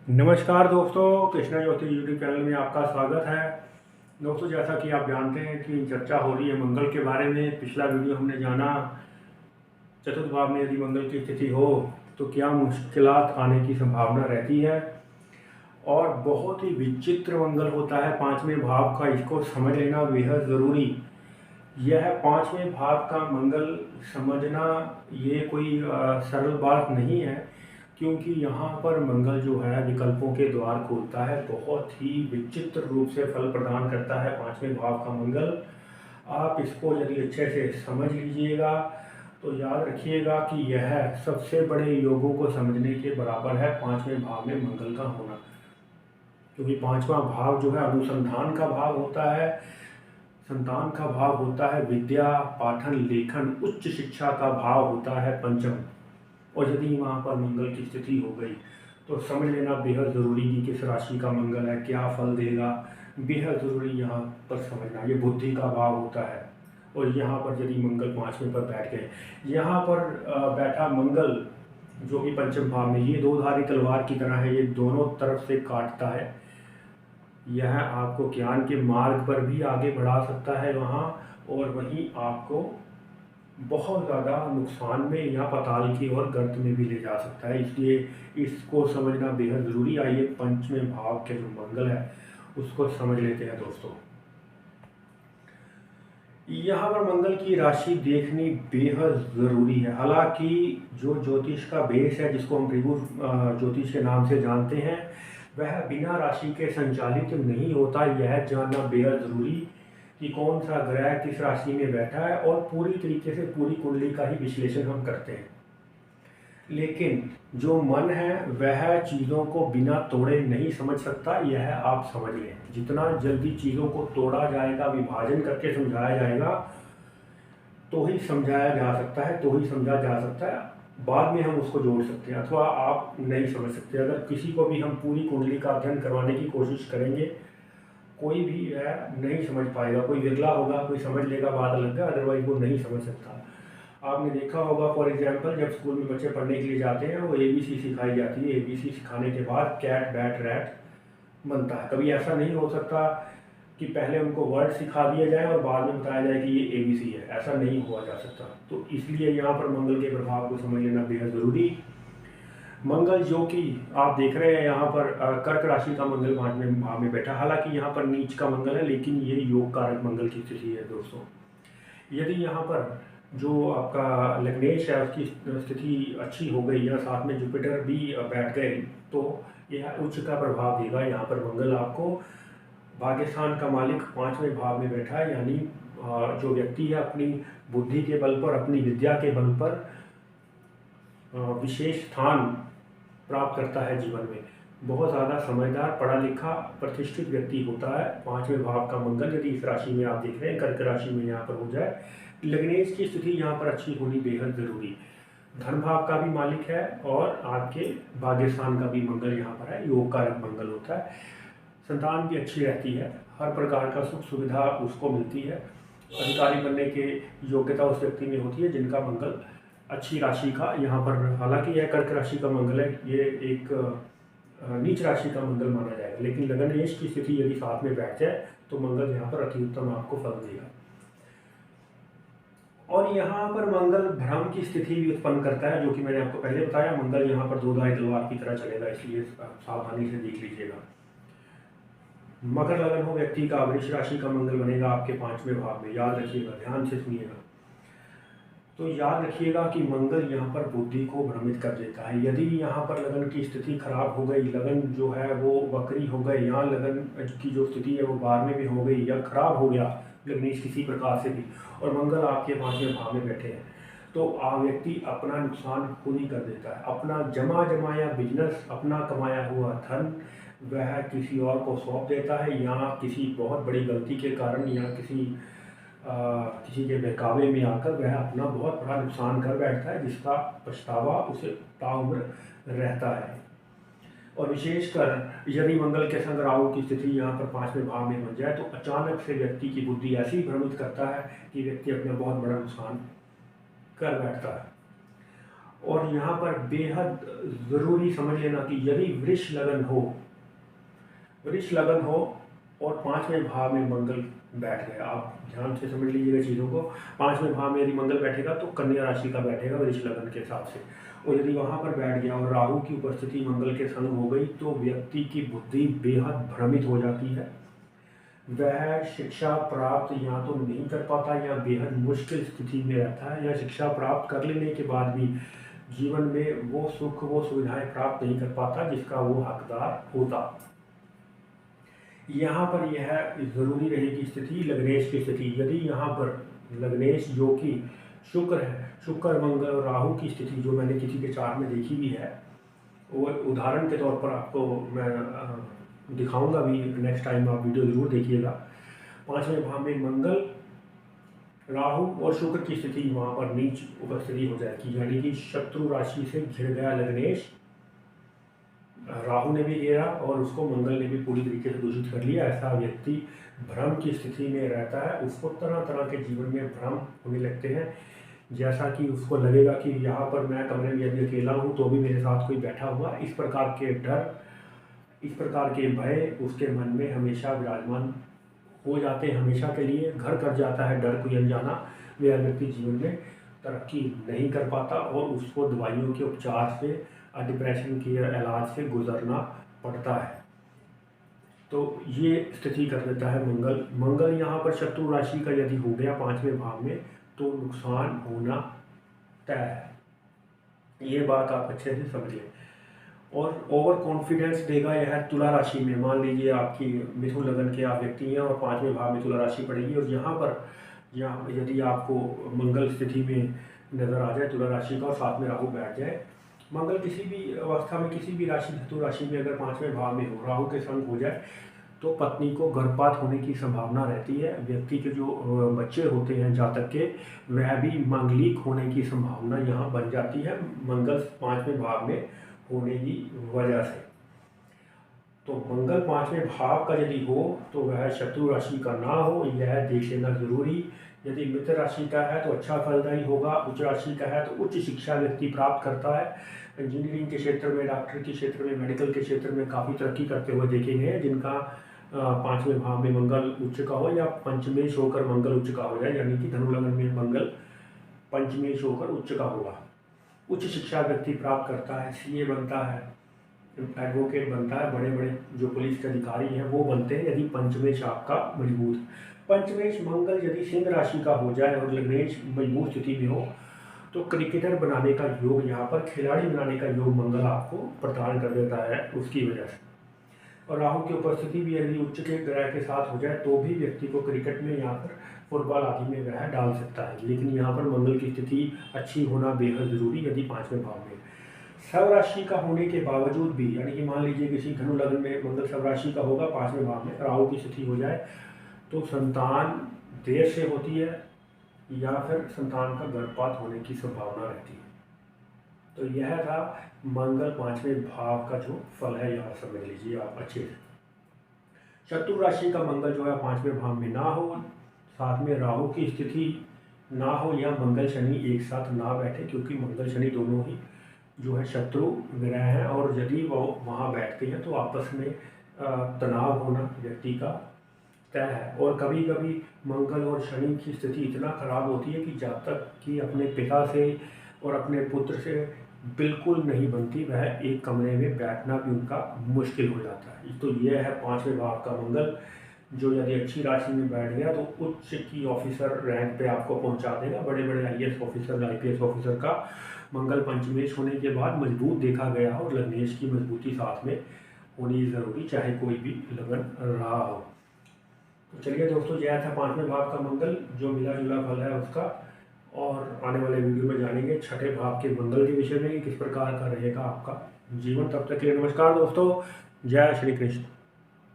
नमस्कार दोस्तों, कृष्णा ज्योति YouTube channel में आपका स्वागत है। दोस्तों, जैसा कि आप जानते हैं कि चर्चा हो रही है मंगल के बारे में। पिछला वीडियो हमने जाना चतुर्थ भाव में यदि मंगल की स्थिति हो तो क्या मुश्किलात आने की संभावना रहती है, और बहुत ही विचित्र मंगल होता है पांचवें भाव का। इसको समझ लेना बेहद ज़रूरी। यह पांचवें भाव का मंगल समझना ये कोई सरल बात नहीं है, क्योंकि यहाँ पर मंगल जो है विकल्पों के द्वार खोलता है। बहुत ही विचित्र रूप से फल प्रदान करता है पांचवें भाव का मंगल। आप इसको यदि अच्छे से समझ लीजिएगा तो याद रखिएगा कि यह सबसे बड़े योगों को समझने के बराबर है, पांचवें भाव में मंगल का होना। क्योंकि पांचवा भाव जो है अनुसंधान का भाव होता है, संतान का भाव होता है, विद्या पाठन लेखन उच्च शिक्षा का भाव होता है पंचम। और यदि वहाँ पर मंगल की स्थिति हो गई तो समझ लेना बेहद ज़रूरी कि किस राशि का मंगल है, क्या फल देगा। बेहद ज़रूरी यहाँ पर समझना, ये बुद्धि का भाव होता है। और यहाँ पर यदि मंगल पाँचवें पर बैठ गए, यहाँ पर बैठा मंगल जो कि पंचम भाव में, ये दो धारी तलवार की तरह है, ये दोनों तरफ से काटता है। यह आपको ज्ञान के मार्ग पर भी आगे बढ़ा सकता है वहाँ, और वहीं आपको बहुत ज़्यादा नुकसान में या पाताल की ओर गर्त में भी ले जा सकता है। इसलिए इसको समझना बेहद ज़रूरी। आइए पंचवें भाव के जो मंगल है उसको समझ लेते हैं दोस्तों। यहाँ पर मंगल की राशि देखनी बेहद ज़रूरी है। हालांकि जो ज्योतिष का बेस है, जिसको हम त्रिगुण ज्योतिष के नाम से जानते हैं, वह बिना राशि के संचालित नहीं होता। यह जानना बेहद ज़रूरी कि कौन सा ग्रह किस राशि में बैठा है, और पूरी तरीके से पूरी कुंडली का ही विश्लेषण हम करते हैं। लेकिन जो मन है वह चीज़ों को बिना तोड़े नहीं समझ सकता, यह आप समझ लें। जितना जल्दी चीज़ों को तोड़ा जाएगा, विभाजन करके समझाया जाएगा, तो ही समझाया जा सकता है, तो ही समझा जा सकता है। बाद में हम उसको जोड़ सकते हैं, अथवा आप नहीं समझ सकते। अगर किसी को भी हम पूरी कुंडली का अध्ययन करवाने की कोशिश करेंगे, कोई भी नहीं समझ पाएगा। कोई विरला होगा, कोई समझ लेगा, बात अलग है, अदरवाइज वो नहीं समझ सकता। आपने देखा होगा फॉर एग्जांपल, जब स्कूल में बच्चे पढ़ने के लिए जाते हैं, वो ABC सिखाई जाती है। ABC सिखाने के बाद कैट बैट रैट बनता है। कभी ऐसा नहीं हो सकता कि पहले उनको वर्ड सिखा दिया जाए और बाद में बताया जाए कि ये ABC है। ऐसा नहीं हुआ जा सकता। तो इसलिए यहाँ पर मंगल के प्रभाव को समझ लेना बेहद ज़रूरी। मंगल जो कि आप देख रहे हैं यहाँ पर कर्क राशि का मंगल पांचवें भाव में बैठा। हालांकि यहाँ पर नीच का मंगल है, लेकिन ये योग कारक मंगल की स्थिति है दोस्तों। यदि यहाँ पर जो आपका लग्नेश है उसकी स्थिति अच्छी हो गई, या साथ में जुपिटर भी बैठ गए, तो यह उच्च का प्रभाव देगा। यहाँ पर मंगल आपको भाग्यस्थान का मालिक पांचवें भाव में बैठा है, यानी जो व्यक्ति है अपनी बुद्धि के बल पर, अपनी विद्या के बल पर विशेष स्थान प्राप्त करता है जीवन में। बहुत ज़्यादा समझदार, पढ़ा लिखा, प्रतिष्ठित व्यक्ति होता है। पांचवें भाव का मंगल यदि इस राशि में आप देख रहे हैं, कर्क राशि में यहाँ पर हो जाए, लग्नेश की स्थिति यहाँ पर अच्छी होनी बेहद ज़रूरी। धन भाव का भी मालिक है, और आपके भाग्यस्थान का भी मंगल यहाँ पर है, योग कारक मंगल होता है। संतान भी अच्छी रहती है, हर प्रकार का सुख सुविधा उसको मिलती है। अधिकारी बनने के योग्यता उस व्यक्ति में होती है जिनका मंगल अच्छी राशि का यहाँ पर। हालांकि यह कर्क राशि का मंगल है, ये एक नीच राशि का मंगल माना जाएगा, लेकिन लग्नेश की स्थिति यदि साथ में बैठ जाए तो मंगल यहाँ पर अति उत्तम आपको फल देगा। और यहाँ पर मंगल भ्रम की स्थिति भी उत्पन्न करता है, जो कि मैंने आपको पहले बताया। मंगल यहाँ पर दो धारी तलवार की तरह चलेगा, इसलिए सावधानी से देख लीजिएगा। मकर लगन हो व्यक्ति का, वृष राशि का मंगल बनेगा आपके पांचवें भाव में। याद रखिएगा, ध्यान से सुनिएगा। तो याद रखिएगा कि मंगल यहाँ पर बुद्धि को भ्रमित कर देता है। यदि यहाँ पर लगन की स्थिति खराब हो गई, लगन जो है वो वक्री हो गई, या लगन की जो स्थिति है वो 12वें में हो गई, या खराब हो गया लग्नेश किसी प्रकार से भी, और मंगल आपके पांचवें भाव में बैठे हैं, तो व्यक्ति अपना नुकसान खुद ही कर देता है। अपना जमाया बिजनेस, अपना कमाया हुआ धन वह किसी और को सौंप देता है, या किसी बहुत बड़ी गलती के कारण, या किसी के बहकावे में आकर वह अपना बहुत बड़ा नुकसान कर बैठता है, जिसका पछतावा उसे ताउम्र रहता है। और विशेषकर यदि मंगल के संग राहु की स्थिति यहाँ पर पांचवें भाव में बन जाए, तो अचानक से व्यक्ति की बुद्धि ऐसी भ्रमित करता है कि व्यक्ति अपना बहुत बड़ा नुकसान कर बैठता है। और यहाँ पर बेहद ज़रूरी समझ लेना कि यदि वृष लगन हो और 5वें भाव में मंगल बैठ गया, आप ध्यान से समझ लीजिएगा चीज़ों को। 5वें भाव में यदि मंगल बैठेगा तो कन्या राशि का बैठेगा वृष लगन के हिसाब से, और यदि वहाँ पर बैठ गया और राहु की उपस्थिति मंगल के संग हो गई तो व्यक्ति की बुद्धि बेहद भ्रमित हो जाती है। वह शिक्षा प्राप्त या तो नहीं कर पाता या बेहद मुश्किल स्थिति में रहता है, या शिक्षा प्राप्त कर लेने के बाद भी जीवन में वो सुख वो सुविधाएं प्राप्त नहीं कर पाता जिसका वो हकदार होता। यहाँ पर यह ज़रूरी रहेगी स्थिति लग्नेश की स्थिति। यदि यहाँ पर लग्नेश जो कि शुक्र है, शुक्र मंगल और राहु की स्थिति जो मैंने किसी के चार्ट में देखी भी है, वो उदाहरण के तौर पर आपको मैं दिखाऊंगा भी, नेक्स्ट टाइम आप वीडियो ज़रूर देखिएगा। 5वें भाव में मंगल, राहु और शुक्र की स्थिति वहाँ पर नीच उपस्थिति हो जाएगी, यानी कि शत्रु राशि से घिर गया लग्नेश। राहु ने भी घेरा और उसको मंगल ने भी पूरी तरीके से दूषित कर लिया। ऐसा व्यक्ति भ्रम की स्थिति में रहता है, उसको तरह तरह के जीवन में भ्रम होने लगते हैं, जैसा कि उसको लगेगा कि यहाँ पर मैं कमरे में यदि अकेला हूँ तो भी मेरे साथ कोई बैठा हुआ। इस प्रकार के डर, इस प्रकार के भय उसके मन में हमेशा विराजमान हो जाते हैं, हमेशा के लिए घर कर जाता है डर को अनजाना। वह व्यक्ति जीवन में तरक्की नहीं कर पाता और उसको दवाइयों के उपचार से, डिप्रेशन के इलाज से गुजरना पड़ता है। तो ये स्थिति कर देता है मंगल यहाँ पर शत्रु राशि का यदि हो गया 5वें भाव में तो नुकसान होना तय है। ये बात आप अच्छे से समझिए। और ओवर कॉन्फिडेंस देगा यह तुला राशि में। मान लीजिए आपकी मिथुन लगन के आप व्यक्ति हैं और 5वें भाव में तुला राशि पड़ेगी, और यहाँ यदि आपको मंगल स्थिति में नज़र आ जाए तुला राशि का और साथ में राहु बैठ जाए, मंगल किसी भी अवस्था में किसी भी राशि धतु राशि में अगर 5वें भाव में हो, राहु के संग हो जाए तो पत्नी को गर्भपात होने की संभावना रहती है। व्यक्ति के जो बच्चे होते हैं जातक के, वह भी मांगलिक होने की संभावना यहाँ बन जाती है मंगल 5वें भाव में होने की वजह से। तो मंगल 5वें भाव का यदि हो तो वह शत्रु राशि का ना हो, यह देख लेना जरूरी। यदि मित्र राशि का है तो अच्छा फलदायी होगा, उच्च राशि का है तो उच्च शिक्षा व्यक्ति प्राप्त करता है। इंजीनियरिंग के क्षेत्र में, डॉक्टर के क्षेत्र में, मेडिकल के क्षेत्र में काफ़ी तरक्की करते हुए देखे गए जिनका 5वें भाव में मंगल उच्च का हो या पंचमेश होकर मंगल उच्च का हो जाए, यानी कि धनु लगन में मंगल पंचमेश होकर उच्च का होगा। उच्च शिक्षा व्यक्ति प्राप्त करता है, सीए बनता है, एडवोकेट बनता है, बड़े बड़े जो पुलिस के अधिकारी हैं वो बनते हैं यदि पंचमेश आपका मजबूत। पंचमेश मंगल यदि सिंह राशि का हो जाए और लग्नेश मजबूत स्थिति में हो तो क्रिकेटर बनाने का योग, यहाँ पर खिलाड़ी बनाने का योग मंगल आपको प्रदान कर देता है उसकी वजह से। और राहु की उपस्थिति भी यदि उच्च के ग्रह के साथ हो जाए तो भी व्यक्ति को क्रिकेट में, यहाँ पर फुटबॉल आदि में वह डाल सकता है। लेकिन यहाँ पर मंगल की स्थिति अच्छी होना बेहद ज़रूरी यदि 5वें भाव में। शव राशि का होने के बावजूद भी, यानी कि मान लीजिए किसी धनु लग्न में मंगल शव राशि का होगा, 5वें भाव में राहु की स्थिति हो जाए तो संतान देर से होती है या फिर संतान का गर्भपात होने की संभावना रहती है। तो यह था मंगल 5वें भाव का जो फल है, यहाँ समझ लीजिए आप अच्छे से। शत्रु राशि का मंगल जो है 5वें भाव में ना हो, साथ में राहु की स्थिति ना हो या मंगल शनि एक साथ ना बैठे, क्योंकि मंगल शनि दोनों ही जो है शत्रु ग्रह हैं और यदि वो वहाँ बैठते हैं तो आपस में तनाव होना व्यक्ति का तय है। और कभी कभी मंगल और शनि की स्थिति इतना खराब होती है कि जातक की अपने पिता से और अपने पुत्र से बिल्कुल नहीं बनती, वह एक कमरे में बैठना भी उनका मुश्किल हो जाता है। तो यह है 5वें भाव का मंगल, जो यदि अच्छी राशि में बैठ गया तो उच्च की ऑफिसर रैंक पे आपको पहुंचा देगा। बड़े बड़े आईएएस ऑफिसर, आईपीएस ऑफिसर का मंगल पंचमेश होने के बाद मजबूत देखा गया और लग्नेश की मजबूती साथ में होनी ज़रूरी, चाहे कोई भी लगन रहा हो। तो चलिए दोस्तों, यह था 5वें भाव का मंगल, जो मिला जुला फल है उसका। और आने वाले वीडियो में जानेंगे 6ठे भाव के मंगल के विषय में कि किस प्रकार का रहेगा आपका जीवन। तब तक के लिए नमस्कार दोस्तों, जय श्री कृष्ण।